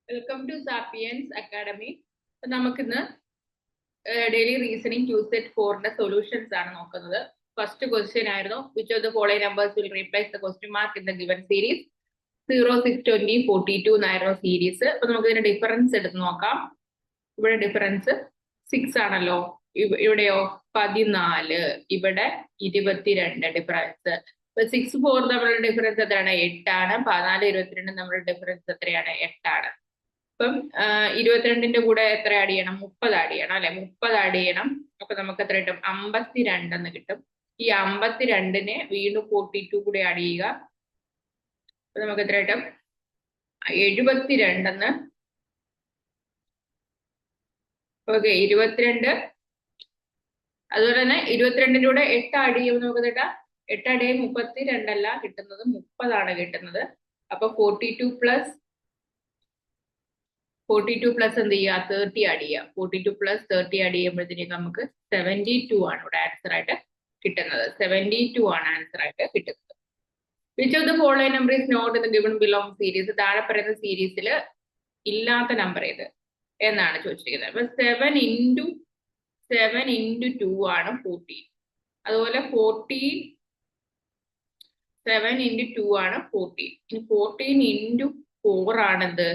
Welcome to Sapiens Academy. നമുക്കിന്ന് daily reasoning two set 4ന്റെ solutions ആണ് നോക്കുന്നത്. ഫസ്റ്റ് ക്വസ്റ്റ്യൻ ആയിരുന്നു, which of the following numbers will replace the question mark in the given series. 0, 6, 20, 42 എന്നായിരുന്നു series. അപ്പൊ നമുക്ക് ഇതിന്റെ ഡിഫറൻസ് എടുത്ത് നോക്കാം. ഇവിടെ ഡിഫറൻസ് 6 ആണല്ലോ, ഇവിടെയോ 14, ഇവിടെ 22 ഡിഫറൻസ്. 6, 4 തമ്മിലുള്ള ഡിഫറൻസ് എത്രയാണ്? 8 ആണ്. 14, 22 തമ്മിലുള്ള ഡിഫറൻസ് എത്രയാണ്? 8 ആണ്. അപ്പം 22ന്റെ കൂടെ എത്ര ആഡ് ചെയ്യണം? 30 ആഡ് ചെയ്യണം അല്ലെ? 30 ആഡ് ചെയ്യണം. അപ്പൊ നമുക്ക് എത്ര കിട്ടും? 52 എന്ന് കിട്ടും. ഈ 52നെ വീണ്ടും 42 കൂടെ ആഡ് ചെയ്യുക. അപ്പൊ നമുക്ക് എത്ര കിട്ടും? 72 എന്ന്. ഓക്കെ, 22. അതുപോലെ തന്നെ 22ന്റെ കൂടെ 8 ആഡ് ചെയ്യുമ്പോൾ നമുക്ക് കിട്ടാം 8 ആഡ് ചെയ്യുമ്പോൾ 32 അല്ല കിട്ടുന്നത്, 30 ആണ് കിട്ടുന്നത്. അപ്പൊ 42 പ്ലസ് എന്ത് ചെയ്യുക? 30 ആഡ് ചെയ്യുക. 42 പ്ലസ് 30 ആഡ് ചെയ്യുമ്പോഴത്തേക്ക് നമുക്ക് 72 ആണ് ഇവിടെ ആൻസർ ആയിട്ട് കിട്ടുന്നത്. 72 ആണ് ആൻസർ ആയിട്ട് കിട്ടുന്നത്. Which of the following number is not in the given belong series? താഴെ പറയുന്ന സീരീസിൽ ഇല്ലാത്ത നമ്പർ ഏത് എന്നാണ് ചോദിച്ചിരിക്കുന്നത്. അപ്പൊ 7 into 2 ആണ് 14. അതുപോലെ 7 into 2 ആണ് 14. ഇനി 14 into 4 ആണെന്ത്?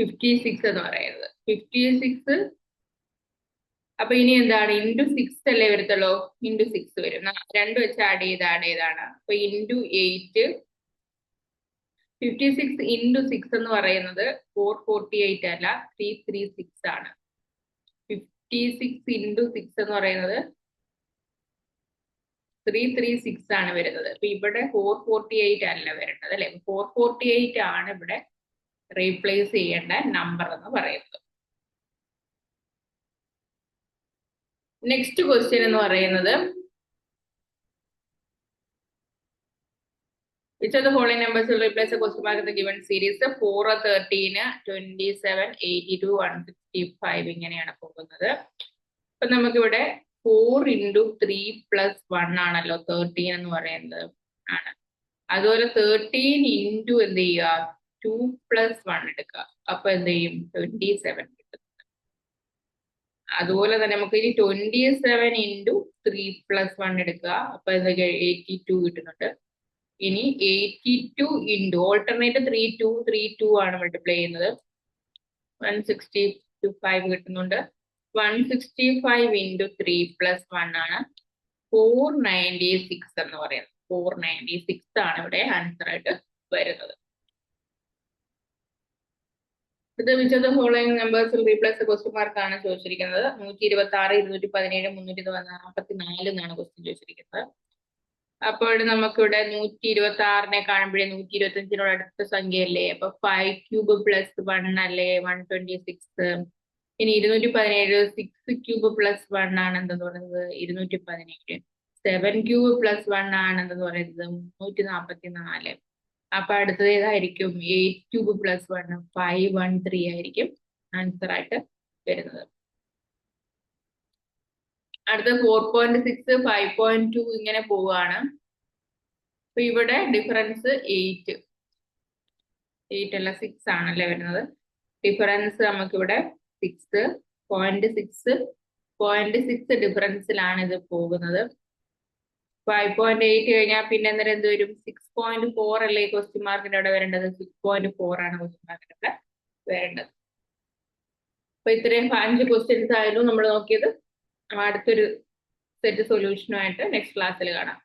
56 എന്ന് പറയുന്നത്. 56. അപ്പൊ ഇനി എന്താണ്? ഇൻറ്റു 6 അല്ലേ വരത്തുള്ളൂ? ഇൻറ്റു 6 വരും. 2 വെച്ച് ആഡ് ചെയ്താണ്. അപ്പൊ ഇൻറ്റു 8. 56 into 6 എന്ന് പറയുന്നത് 448 അല്ല, 336 ആണ്. 56 into 6 എന്ന് പറയുന്നത് 336 ആണ് വരുന്നത്. അപ്പൊ ഇവിടെ 448 അല്ല വരേണ്ടത് അല്ലെ? 448 ആണ് ഇവിടെ റീപ്ലേസ് ചെയ്യേണ്ട നമ്പർ എന്ന് പറയുന്നത്. നെക്സ്റ്റ് ക്വസ്റ്റ്യൻ എന്ന് പറയുന്നത്, which of the following numbers will replace the question mark in the given series? 4, 13, 27, 82, 165 ഇങ്ങനെയാണ് പോകുന്നത്. അപ്പൊ നമുക്കിവിടെ 4 into 3 plus 1 ആണല്ലോ 13 എന്ന് പറയുന്നത് ആണ്. അതുപോലെ 13 into എന്ത് ചെയ്യുക? 2 plus 1 എടുക്കുക. അപ്പൊ എന്ത് ചെയ്യും? 27 കിട്ടും. അതുപോലെ തന്നെ നമുക്ക് ഇനി 27 into 3 plus 1 എടുക്കുക. അപ്പൊ എന്തൊക്കെ? 82 കിട്ടുന്നുണ്ട്. ഇനി 82 into ഓൾട്ടർനേറ്റ് 3 2 ആണ് മൾട്ടിപ്ലൈ ചെയ്യുന്നത്. 165 കിട്ടുന്നുണ്ട്. 165 into 3 plus 1 ആണ് 496 എന്ന് പറയുന്നത്. 496 ആണ് ഇവിടെ ആൻസർ ആയിട്ട് വരുന്നത്. ഇത് which of the following numbers will replace the question mark ആണ് ചോദിച്ചിരിക്കുന്നത്. 126, 217, 344 എന്നാണ് ക്വസ്റ്റ്യൻ ചോദിച്ചിരിക്കുന്നത്. അപ്പോൾ നമുക്കിവിടെ 126നെ കാണുമ്പോഴേ 125നോട് അടുത്ത സംഖ്യയല്ലേ? അപ്പൊ 5 cube plus 1 അല്ലേ? 126. ഇനി 217 6 cube plus 1 ആണ് എന്തെന്ന് പറയുന്നത്? 217. 7 cube plus 1 ആണ് എന്തെന്ന് പറയുന്നത്? 344. അപ്പൊ അടുത്തത് ഏതായിരിക്കും? 8 cube plus 1 513 ആയിരിക്കും ആൻസർ ആയിട്ട് വരുന്നത്. അടുത്ത 4.6 5.2 ഇങ്ങനെ പോവുകയാണ്. അപ്പൊ ഇവിടെ ഡിഫറൻസ് 8 അല്ല 6 ആണല്ലേ വരുന്നത്. ഡിഫറൻസ് നമുക്കിവിടെ 6.6 ഡിഫറൻസിലാണ് ഇത് പോകുന്നത്. 5.8 കഴിഞ്ഞാൽ പിന്നെ അന്നേരം എന്ത് വരും? 6.4 അല്ലേ ക്വസ്റ്റ്യൻ മാർക്കിന്റെ അവിടെ വരേണ്ടത്? 6.4 ആണ് ക്വസ്റ്റ്യൻ മാർക്കിന്റെ അവിടെ വരേണ്ടത്. അപ്പൊ ഇത്രയും 5 ക്വസ്റ്റ്യൻസ് ആയിരുന്നു നമ്മൾ നോക്കിയത്. അടുത്തൊരു സെറ്റ് സൊല്യൂഷനുമായിട്ട് നെക്സ്റ്റ് ക്ലാസ്സിൽ കാണാം.